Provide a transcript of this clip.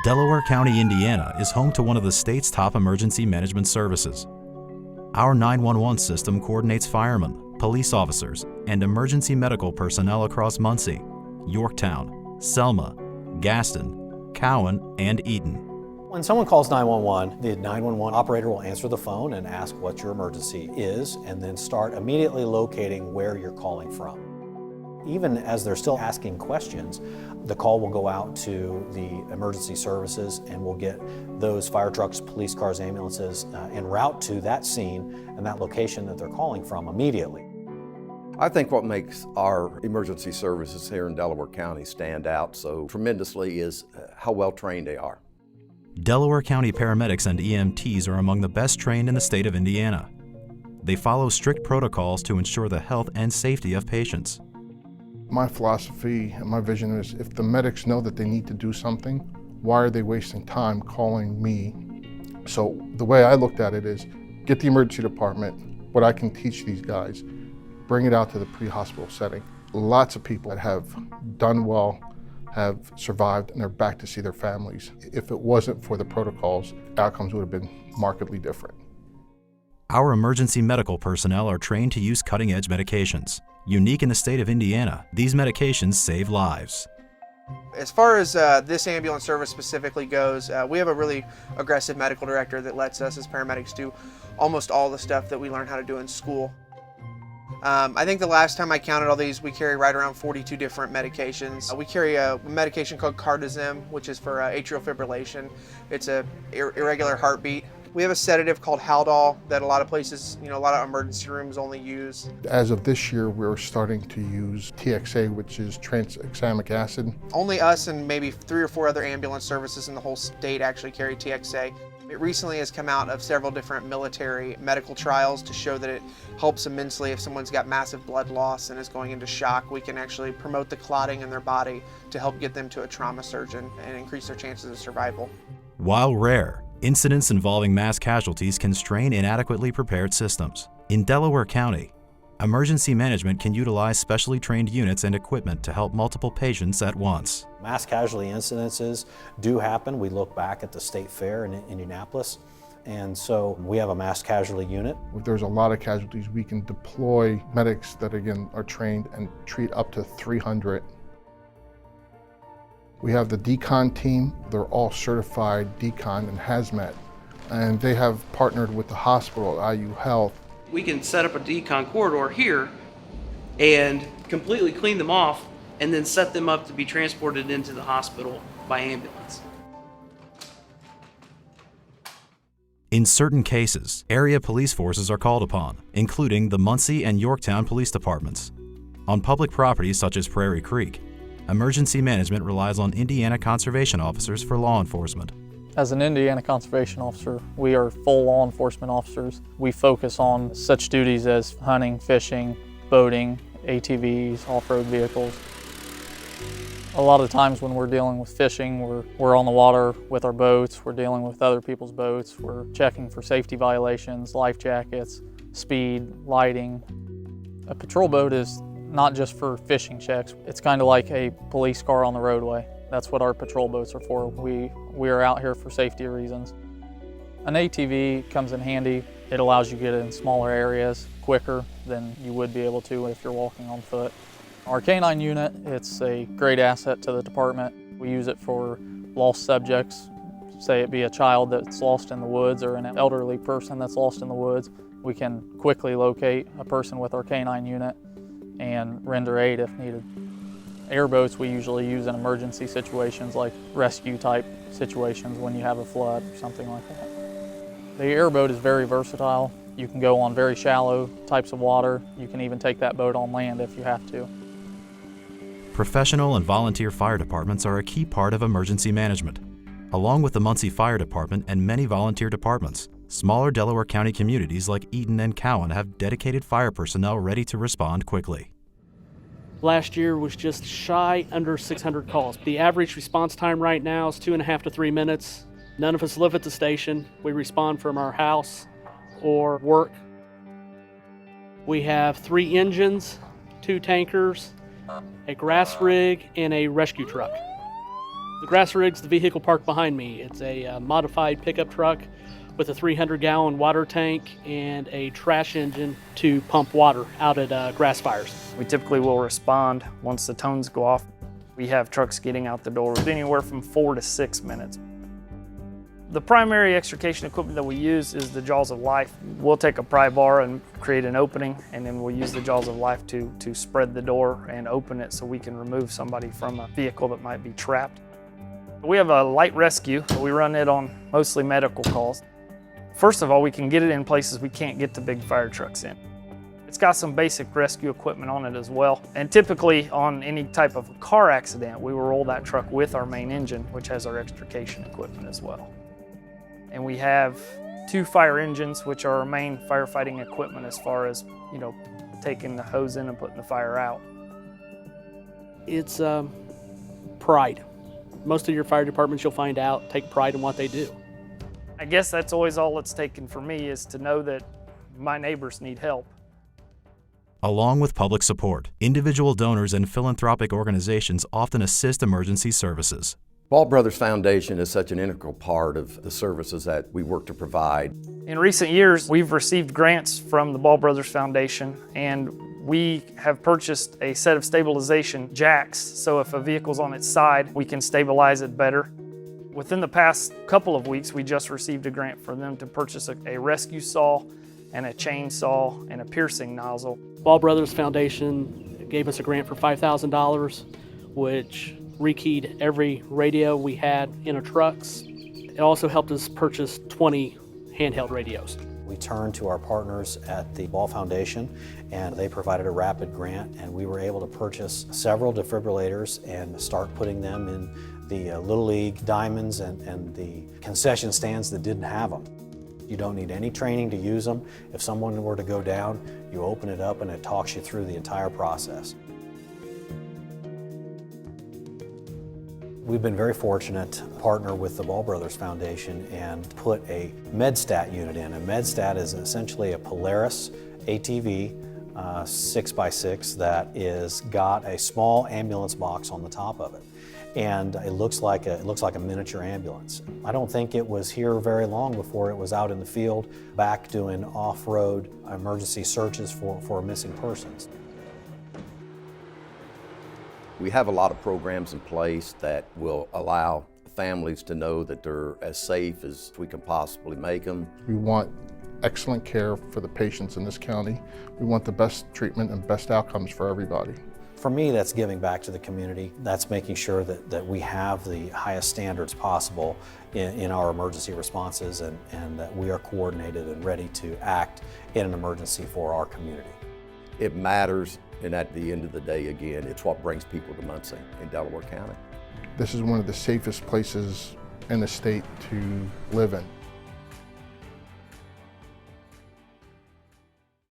Delaware County, Indiana is home to one of the state's top emergency management services. Our 911 system coordinates firemen, police officers, and emergency medical personnel across Muncie, Yorktown, Selma, Gaston, Cowan, and Eaton. When someone calls 911, the 911 operator will answer the phone and ask what your emergency is, and then start immediately locating where you're calling from. Even as they're still asking questions, the call will go out to the emergency services and we'll get those fire trucks, police cars, ambulances en route to that scene and that location that they're calling from immediately. I think what makes our emergency services here in Delaware County stand out so tremendously is how well trained they are. Delaware County paramedics and EMTs are among the best trained in the state of Indiana. They follow strict protocols to ensure the health and safety of patients. My philosophy and my vision is if the medics know that they need to do something, why are they wasting time calling me? So the way I looked at it is get the emergency department, what I can teach these guys, bring it out to the pre-hospital setting. Lots of people that have done well, have survived, and they're back to see their families. If it wasn't for the protocols, outcomes would have been markedly different. Our emergency medical personnel are trained to use cutting-edge medications. Unique in the state of Indiana, these medications save lives. As far as this ambulance service specifically goes, we have a really aggressive medical director that lets us as paramedics do almost all the stuff that we learn how to do in school. I think the last time I counted all these, we carry right around 42 different medications. We carry a medication called cardizem, which is for atrial fibrillation. It's a irregular heartbeat. We have a sedative called Haldol that a lot of places, a lot of emergency rooms only use. As of this year, we're starting to use TXA, which is tranexamic acid. Only us and maybe 3 or 4 other ambulance services in the whole state actually carry TXA. It recently has come out of several different military medical trials to show that it helps immensely if someone's got massive blood loss and is going into shock. We can actually promote the clotting in their body to help get them to a trauma surgeon and increase their chances of survival. While rare, incidents involving mass casualties can strain inadequately prepared systems. In Delaware County, emergency management can utilize specially trained units and equipment to help multiple patients at once. Mass casualty incidences do happen. We look back at the state fair in Indianapolis, and so we have a mass casualty unit. If there's a lot of casualties, we can deploy medics that, again, are trained and treat up to 300. We have the decon team. They're all certified decon and hazmat, and they have partnered with the hospital, IU Health. We can set up a decon corridor here and completely clean them off and then set them up to be transported into the hospital by ambulance. In certain cases, area police forces are called upon, including the Muncie and Yorktown police departments. On public properties such as Prairie Creek, emergency management relies on Indiana conservation officers for law enforcement. As an Indiana conservation officer, we are full law enforcement officers. We focus on such duties as hunting, fishing, boating, ATVs, off-road vehicles. A lot of times when we're dealing with fishing, we're on the water with our boats, we're dealing with other people's boats, we're checking for safety violations, life jackets, speed, lighting. A patrol boat is not just for fishing checks. It's kind of like a police car on the roadway. That's what our patrol boats are for. We are out here for safety reasons. An ATV comes in handy. It allows you to get in smaller areas quicker than you would be able to if you're walking on foot. Our K9 unit, it's a great asset to the department. We use it for lost subjects, say it be a child that's lost in the woods or an elderly person that's lost in the woods. We can quickly locate a person with our K9 unit and render aid if needed. Airboats we usually use in emergency situations like rescue type situations when you have a flood or something like that. The airboat is very versatile. You can go on very shallow types of water. You can even take that boat on land if you have to. Professional and volunteer fire departments are a key part of emergency management. Along with the Muncie Fire Department and many volunteer departments, smaller Delaware County communities like Eaton and Cowan have dedicated fire personnel ready to respond quickly. Last year was just shy under 600 calls. The average response time right now is 2.5 to 3 minutes. None of us live at the station. We respond from our house or work. We have 3 engines, 2 tankers, a grass rig, and a rescue truck. The grass rig's the vehicle parked behind me. It's a modified pickup truck with a 300-gallon water tank and a trash engine to pump water out at grass fires. We typically will respond once the tones go off. We have trucks getting out the door with anywhere from 4 to 6 minutes. The primary extrication equipment that we use is the jaws of life. We'll take a pry bar and create an opening, and then we'll use the jaws of life to spread the door and open it so we can remove somebody from a vehicle that might be trapped. We have a light rescue. We run it on mostly medical calls. First of all, we can get it in places we can't get the big fire trucks in. It's got some basic rescue equipment on it as well. And typically on any type of car accident, we will roll that truck with our main engine, which has our extrication equipment as well. And we have 2 fire engines, which are our main firefighting equipment as far as, taking the hose in and putting the fire out. It's pride. Most of your fire departments, you'll find out, take pride in what they do. I guess that's always all it's taken for me, is to know that my neighbors need help. Along with public support, individual donors and philanthropic organizations often assist emergency services. Ball Brothers Foundation is such an integral part of the services that we work to provide. In recent years, we've received grants from the Ball Brothers Foundation, and we have purchased a set of stabilization jacks, so if a vehicle's on its side, we can stabilize it better. Within the past couple of weeks, we just received a grant for them to purchase a rescue saw and a chainsaw and a piercing nozzle. Ball Brothers Foundation gave us a grant for $5,000, which rekeyed every radio we had in our trucks. It also helped us purchase 20 handheld radios. We turned to our partners at the Ball Foundation, and they provided a rapid grant, and we were able to purchase several defibrillators and start putting them in the Little League diamonds and the concession stands that didn't have them. You don't need any training to use them. If someone were to go down, you open it up and it talks you through the entire process. We've been very fortunate to partner with the Ball Brothers Foundation and put a MedStat unit in. A MedStat is essentially a Polaris ATV 6x6 that is got a small ambulance box on the top of it. And it looks like a miniature ambulance. I don't think it was here very long before it was out in the field, back doing off-road emergency searches for missing persons. We have a lot of programs in place that will allow families to know that they're as safe as we can possibly make them. We want excellent care for the patients in this county. We want the best treatment and best outcomes for everybody. For me, that's giving back to the community. That's making sure that we have the highest standards possible in our emergency responses and that we are coordinated and ready to act in an emergency for our community. It matters, and at the end of the day, again, it's what brings people to Muncie in Delaware County. This is one of the safest places in the state to live in.